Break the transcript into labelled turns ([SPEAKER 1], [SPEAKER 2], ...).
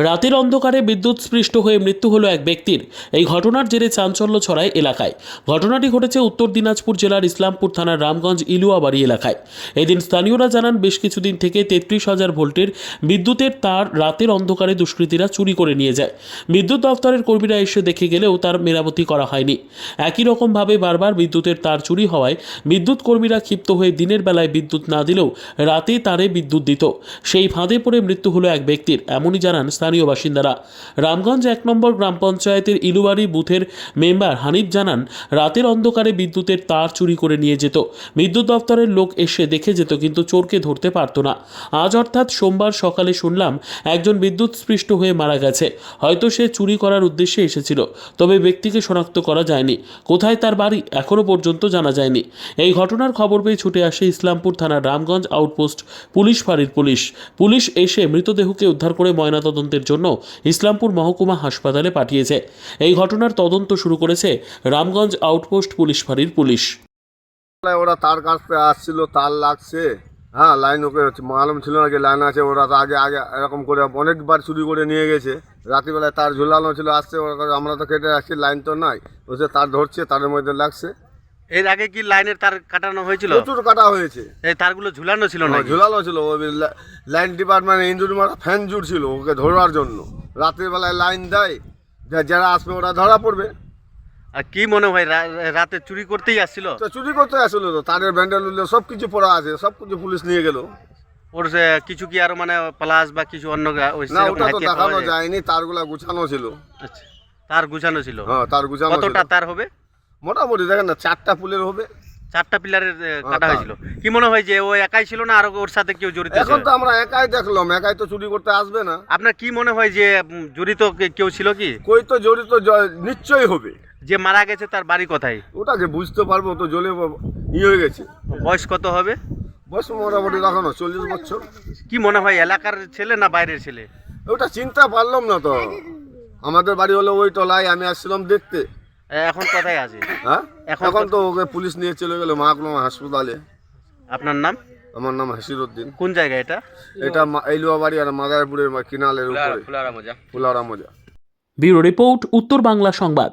[SPEAKER 1] রাতের অন্ধকারে বিদ্যুৎস্পৃষ্ট হয়ে মৃত্যু হলো এক ব্যক্তির। এই ঘটনার জেরে চাঞ্চল্য ছড়ায় এলাকায়। ঘটনাটি ঘটেছে উত্তর দিনাজপুর জেলার ইসলামপুর থানার রামগঞ্জ ইলুয়াবাড়ি এলাকায়। এদিন স্থানীয়রা জানান, বেশ কিছুদিন থেকে 33,000 ভোল্টের বিদ্যুতের তার রাতের অন্ধকারে দুষ্কৃতীরা চুরি করে নিয়ে যায়। বিদ্যুৎ দফতরের কর্মীরা এসে দেখে গেলেও তার মেরামতি করা হয়নি। একই রকমভাবে বারবার বিদ্যুতের তার চুরি হওয়ায় বিদ্যুৎ কর্মীরা ক্ষিপ্ত হয়ে দিনের বেলায় বিদ্যুৎ না দিলেও রাতে তারে বিদ্যুৎ দিত। সেই ফাঁদে পড়ে মৃত্যু হলো এক ব্যক্তির, এমনই জানান স্থানীয় বাসিন্দারা। রামগঞ্জ 1 নম্বর গ্রাম পঞ্চায়েতের ইলুবাড়ি বুথের মেম্বার হানিফ জানান, রাতের অন্ধকারে বিদ্যুতের তার চুরি করে নিয়ে যেত। বিদ্যুৎ দপ্তরের লোক এসে দেখে যেত, কিন্তু চোরকে ধরতে পারত না। আজ অর্থাৎ সোমবার সকালে শুনলাম একজন বিদ্যুৎস্পৃষ্ট হয়ে মারা গেছে। হয়তো সে চুরি করার উদ্দেশ্যে এসেছিল, তবে ব্যক্তিকে শনাক্ত করা যায়নি। কোথায় তার বাড়ি এখনও পর্যন্ত জানা যায়নি। এই ঘটনার খবর পেয়ে ছুটে আসে ইসলামপুর থানার রামগঞ্জ আউটপোস্ট পুলিশ ফাঁড়ির পুলিশ এসে মৃতদেহকে উদ্ধার করে ময়নাতদন্তের জন্য ইসলামপুর মহকুমা হাসপাতালে পাঠিয়েছে। এই ঘটনার তদন্ত শুরু করেছে রামগঞ্জ আউটপোস্ট পুলিশ ফাঁড়ির পুলিশ।
[SPEAKER 2] ওরা তার কাছে আসছিল, তার লাগছে, হ্যাঁ লাইন ওকে মালুম ছিল না যে লাইন আছে। ওরা তো আগে আগে এরকম করে অনেকবার চুরি করে নিয়ে গেছে। রাত্রিবেলায় তার ঝুলানো ছিল, আসছে ওরা, আমরা তো কেটে আসছি, লাইন তো নাই, বসে তার ধরছে, তারের মধ্যে লাগছে।
[SPEAKER 3] এর আগে কি লাইনের তার কাটানো হয়েছিল?
[SPEAKER 2] প্রচুর কাটা হয়েছে।
[SPEAKER 3] এই তারগুলো ঝুলানো ছিল না?
[SPEAKER 2] ঝুলানো ছিল। লাইন ডিপার্টমেন্ট ইঞ্জুরি মারা ফ্যান জুড়ছিল ওকে ধরার জন্য। রাতের বেলায় লাইন দেয়, যারা আসবে ওরা ধরা পড়বে।
[SPEAKER 3] আর কি মনে হয় রাতে চুরি করতেই আসছিল?
[SPEAKER 2] তো চুরি করতে আসলো, তো তারের ব্যান্ডেল সব কিছু পড়া আছে, সব কিছু পুলিশ নিয়ে গেল।
[SPEAKER 3] ওর কিছু কি আরো মানে প্লাস বা কিছু অন্য
[SPEAKER 2] না, ওটা তো দেখানো যায়নি। তারগুলা গুছানো ছিল।
[SPEAKER 3] আচ্ছা, তার গুছানো ছিল?
[SPEAKER 2] হ্যাঁ, তার গুছানো।
[SPEAKER 3] কতটা তার হবে
[SPEAKER 2] মোটামুটি দেখেন না, 4টা পুলের হবে।
[SPEAKER 3] 4টা পিলারের কাটা হয়েছিল। কি মনে হয় যে ও একাই ছিল না আর ওর সাথে কেউ জড়িত?
[SPEAKER 2] এখন তো আমরা একাই দেখলাম, একাই তো চুরি করতে আসবে না।
[SPEAKER 3] আপনার কি মনে হয় যে জড়িত কেউ ছিল কি?
[SPEAKER 2] কই তো জড়িত নিশ্চয়ই হবে।
[SPEAKER 3] যে মারা গেছে তার বাড়ি কোথায়?
[SPEAKER 2] ওটাকে বুঝতে পারবো, তো জ্বলে হয়ে গেছে।
[SPEAKER 3] বয়স কত হবে?
[SPEAKER 2] বয়স মোটামুটি দেখানো 40 বছর।
[SPEAKER 3] কি মনে হয় এলাকার ছেলে না বাইরের ছেলে?
[SPEAKER 2] ওটা চিন্তা পারলাম না তো। আমাদের বাড়ি হলো ওই টলায়, আমি আসছিলাম দেখতে।
[SPEAKER 3] এখন কোথায় আছে?
[SPEAKER 2] হ্যাঁ, এখন তো ওকে পুলিশ নিয়ে চলে গেল মহকুমা হাসপাতালে।
[SPEAKER 3] আপনার নাম?
[SPEAKER 2] আমার নাম হাসির উদ্দিন।
[SPEAKER 3] কোন জায়গা এটা?
[SPEAKER 2] এটা ইলুয়াবাড়ি আর মাদারপুরের কিনালের উপরে, ফুলারা মজা।
[SPEAKER 1] ব্যুরো রিপোর্ট, উত্তর বাংলা সংবাদ।